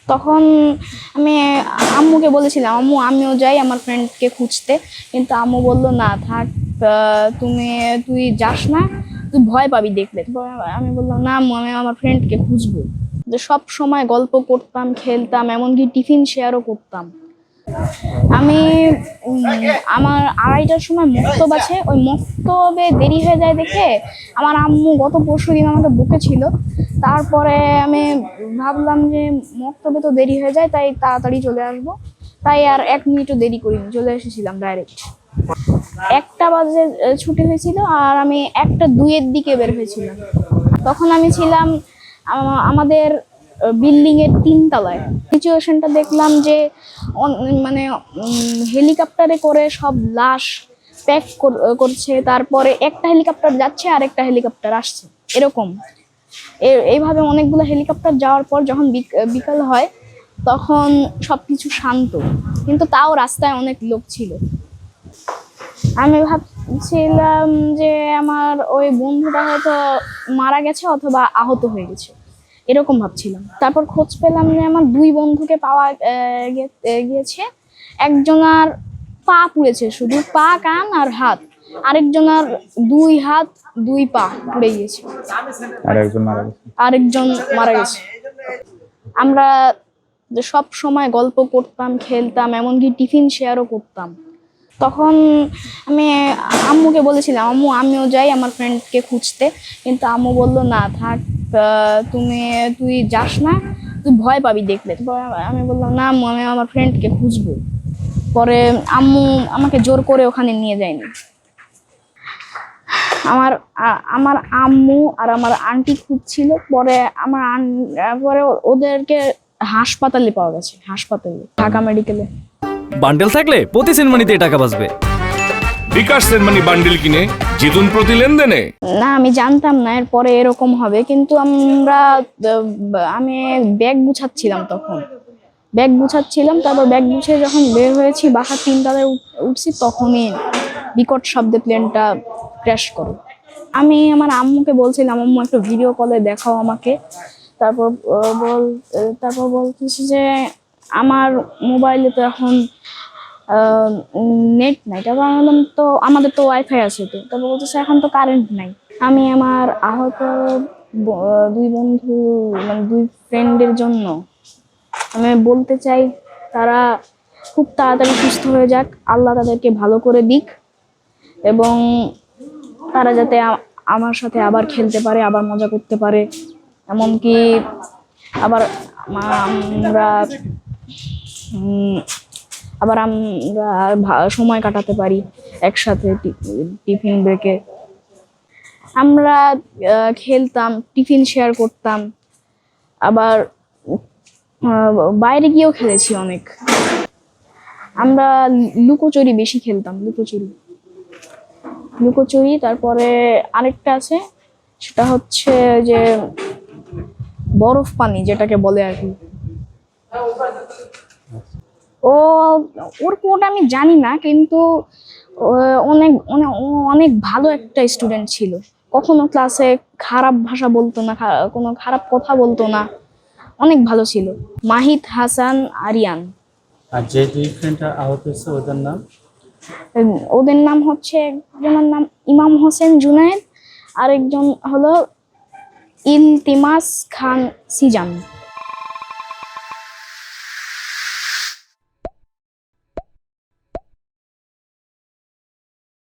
তখন আমি আম্মুকে বলেছিলাম, আম্মু আমিও যাই আমার ফ্রেন্ডকে খুঁজতে, কিন্তু আম্মু বললো না থাক, তুই যাস না, তুই ভয় পাবি দেখলে। আমি বললাম না আম্মু, আমি আমার ফ্রেন্ডকে খুঁজবো। যে সব সময় গল্প করতাম, খেলতাম, এমনকি টিফিন শেয়ারও করতাম। আমি আমার 2:30টার সময় মক্তব আছে, ওই মক্তবে দেরি হয়ে যায় দেখে আমার আম্মু গত পরশুদিন আমাকে বকেছিল। তারপরে আমি ভাবলাম যে মক্তবে তো দেরি হয়ে যায়, তাই তাড়াতাড়ি চলে আসবো, তাই আর 1 মিনিটও দেরি করিনি, চলে এসেছিলাম ডাইরেক্ট। 1টা বাজে ছুটি হয়েছিল আর আমি 1:02-এর দিকে বের হয়েছিলাম। তখন আমি ছিলাম আমাদের বিল্ডিং এর 3 তলায়। সিচুয়েশনটা দেখলাম যে মানে হেলিকপ্টারে করে সব লাশ প্যাক করছে, তারপরে একটা হেলিকপ্টার যাচ্ছে আর একটা হেলিকপ্টার আসছে, এরকম এইভাবে অনেকগুলো হেলিকপ্টার যাওয়ার পর যখন বিকাল হয় তখন সবকিছু শান্ত, কিন্তু তাও রাস্তায় অনেক লোক ছিল। আমি ভাবছিলাম যে আমার ওই বন্ধুটা হয়তো মারা গেছে অথবা আহত হয়ে গেছে, এরকম ভাবছিলাম। তারপর খোঁজ পেলাম যে আমার 2 বন্ধুকে পাওয়া গিয়েছে। একজনের পা পুড়েছে, শুধু পা, কান আর হাত। আরেকজনের 2 হাত 2 পা পুড়ে গিয়েছে, আরেকজন মারা গেছে। আমরা সব সময় গল্প করতাম, খেলতাম, এমনকি টিফিন শেয়ারও করতাম। তখন আমি আম্মুকে বলেছিলাম, আম্মু আমিও যাই আমার ফ্রেন্ডকে খুঁজতে, কিন্তু আম্মু বললো না থাক, তুই যাস না, তুই ভয় পাবি দেখলে। আমি বললাম না আম্মু, আমি আমার ফ্রেন্ডকে খুঁজবো। পরে আম্মু আমাকে জোর করে ওখানে নিয়ে যায়নি। আমার আম্মু আর আমার আন্টি খুঁজছিল, পরে পরে ওদেরকে হাসপাতালে পাওয়া গেছে, হাসপাতালে, ঢাকা মেডিকেলে। বান্ডেল থাকলে প্রতি সেনমানিতে টাকা বাঁচবে। বিকাশ সেনমানি বান্ডেল কিনে জিতুন প্রতি লেনদেনে। না, আমি জানতাম না এরপরে এরকম হবে, কিন্তু আমি ব্যাগ গুছাচ্ছিলাম, তারপর ব্যাগ গুছিয়ে যখন বের হয়েছি, বাসার 3 তলায় উঠছি, তখনই বিকট শব্দে প্লেনটা ক্র্যাশ করে। আমি আমার আম্মুকে বলছিলাম, আম্মু একটু ভিডিও কলে দেখাও আমাকে। তারপর বলতেছি যে আমার মোবাইলে তো এখন নেট নাই। তারপর বললাম তো আমাদের তো ওয়াইফাই আছে, তো তারপর বলতেছে এখন তো কারেন্ট নাই। আমি আমার আহত 2 বন্ধু, মানে 2 ফ্রেন্ডের জন্য আমি বলতে চাই, তারা খুব তাড়াতাড়ি সুস্থ হয়ে যাক, আল্লাহ তাদেরকে ভালো করে দিক, এবং তারা যাতে আমার সাথে আবার খেলতে পারে, আবার মজা করতে পারে, এমনকি আবার আমরা সময় কাটাতে পারি একসাথে। টিফিন ব্রেকে আমরা খেলতাম, টিফিন শেয়ার করতাম, আবার বাইরে গিয়েও খেলেছি অনেক। আমরা লুকোচুরি বেশি খেলতাম, লুকোচুরি। তারপরে আরেকটা আছে, সেটা হচ্ছে যে বরফ পানি, যেটাকে বলে আর কি। ওর কোড আমি জানি না, কিন্তু অনেক অনেক অনেক ভালো একটা স্টুডেন্ট ছিল। কখনো ক্লাসে খারাপ ভাষা বলতো না, কোনো খারাপ কথা বলতো না, অনেক ভালো ছিল। মাহিদ হাসান আরিয়ান। আর যে 2 ফ্রেন্ড আহত হয়েছে ওদের নাম হচ্ছে, একজনের নাম ইমাম হোসেন জুনায়েদ, আরেকজন হলো ইলতিমাস খান সিজান।